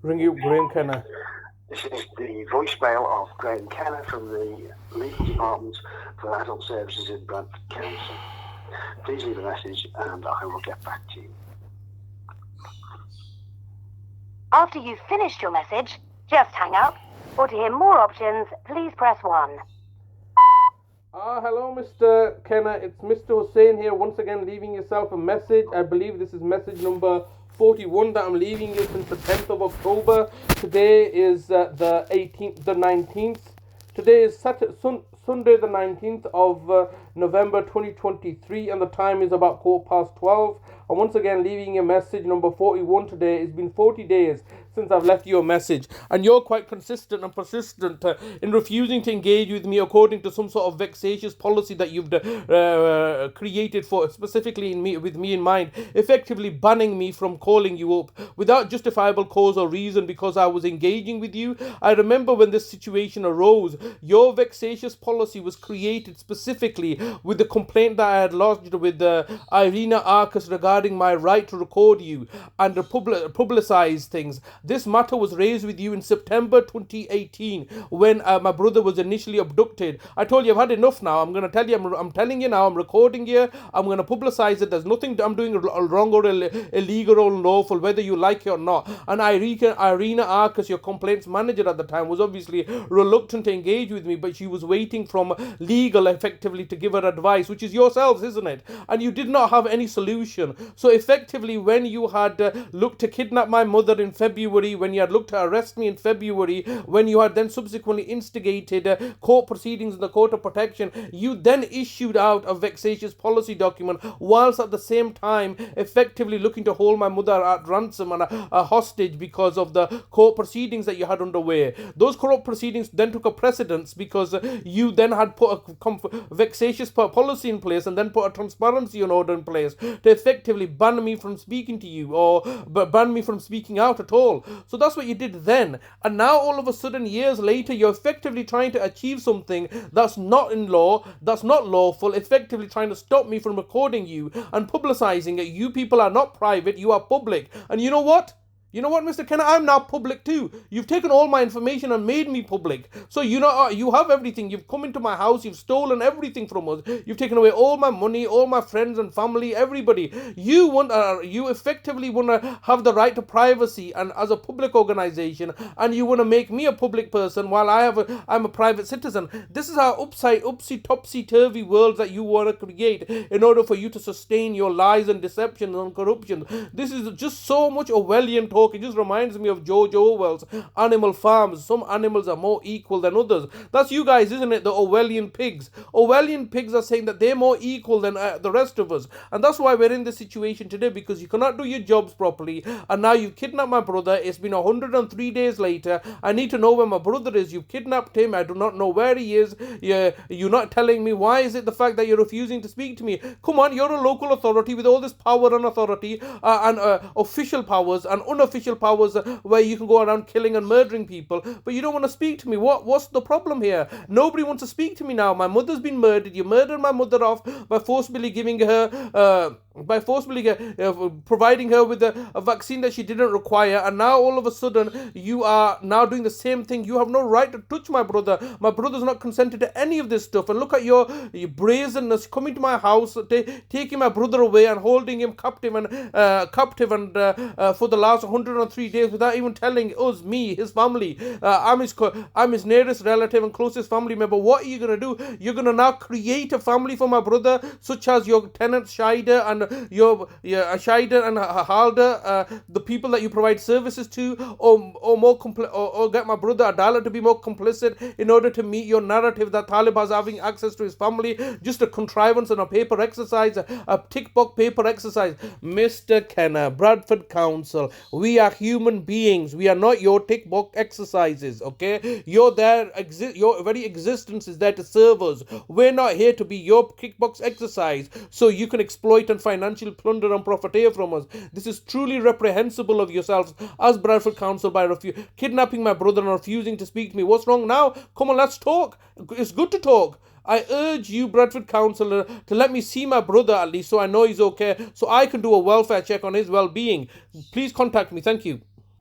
Ring you, Graeme Kenna. This is the voicemail of Graeme Kenna from the Legal Department for Adult Services in Bradford Council. Please leave a message and I will get back to you. After you've finished your message, just hang up. Or to hear more options, please press 1. Hello, Mr. Kenna. It's Mr. Hussain here, once again leaving yourself a message. I believe this is message number 41 that I'm leaving you since the 10th of October. Today is the 19th. Today is Sunday the 19th of November 2023, and the time is about 12:15. And once again leaving a message number 41 today. It's been 40 days since I've left you a message, and you're quite consistent and persistent in refusing to engage with me according to some sort of vexatious policy that you've created for specifically with me in mind, effectively banning me from calling you up without justifiable cause or reason because I was engaging with you. I remember when this situation arose, your vexatious policy was created specifically with the complaint that I had lodged with Irina Arcus regarding my right to record you and publicize things. This matter was raised with you in September 2018 when my brother was initially abducted. I told you I've had enough now. I'm going to tell you, I'm telling you now, I'm recording you. I'm going to publicize it. There's nothing I'm doing wrong or illegal or unlawful, whether you like it or not. And Irina Arcus, your complaints manager at the time, was obviously reluctant to engage with me, but she was waiting from legal effectively to give her advice, which is yourselves, isn't it? And you did not have any solution. So effectively, when you had looked to kidnap my mother in February, when you had looked to arrest me in February, when you had then subsequently instigated court proceedings in the Court of Protection, you then issued out a vexatious policy document whilst at the same time effectively looking to hold my mother at ransom and a hostage because of the court proceedings that you had underway. Those court proceedings then took a precedence because you then had put a vexatious policy in place and then put a transparency order in place to effectively ban me from speaking to you or ban me from speaking out at all. So that's what you did then. And now all of a sudden, years later, you're effectively trying to achieve something that's not in law, that's not lawful, effectively trying to stop me from recording you and publicizing it. You people are not private, you are public. And you know what? You know what, Mr. Kenna? I'm now public too. You've taken all my information and made me public. So you know, you have everything. You've come into my house. You've stolen everything from us. You've taken away all my money, all my friends and family, everybody. You effectively want to have the right to privacy and as a public organization, and you want to make me a public person while I'm a private citizen. This is our topsy-turvy world that you want to create in order for you to sustain your lies and deception and corruption. This is just so much Orwellian talk. It just reminds me of George Orwell's Animal Farms. Some animals are more equal than others. That's you guys, isn't it? The Orwellian pigs. Orwellian pigs are saying that they're more equal than the rest of us. And that's why we're in this situation today, because you cannot do your jobs properly. And now you've kidnapped my brother. It's been 103 days later. I need to know where my brother is. You've kidnapped him. I do not know where he is. You're not telling me. Why is it the fact that you're refusing to speak to me? Come on, you're a local authority with all this power and authority and official powers and unofficial powers where you can go around killing and murdering people, but you don't want to speak to me. What's the problem here? Nobody wants to speak to me now. My mother's been murdered. You murdered my mother off by forcibly giving her providing her with a vaccine that she didn't require, and now all of a sudden you are now doing the same thing. You have no right to touch my brother. My brother's not consented to any of this stuff, and look at your brazenness coming to my house, taking my brother away and holding him captive and for the last 103 days without even telling us, me, his family. I'm his nearest relative and closest family member. What are you going to do? You're going to now create a family for my brother, such as your tenants Shida and your Shida and Halda, the people that you provide services to, or get my brother Adala to be more complicit in order to meet your narrative that Taliban's having access to his family. Just a contrivance and a paper exercise, a tick box paper exercise. Mr. Kenna, Bradford Council, we are human beings. We are not your tick box exercises, okay? Your very existence is there to serve us. We're not here to be your tick box exercise so you can exploit and financially plunder and profiteer from us. This is truly reprehensible of yourselves as Bradford Council by kidnapping my brother and refusing to speak to me. What's wrong now? Come on, let's talk. It's good to talk. I urge you, Bradford Council, to let me see my brother at least so I know he's okay, so I can do a welfare check on his well-being. Please contact me. Thank you.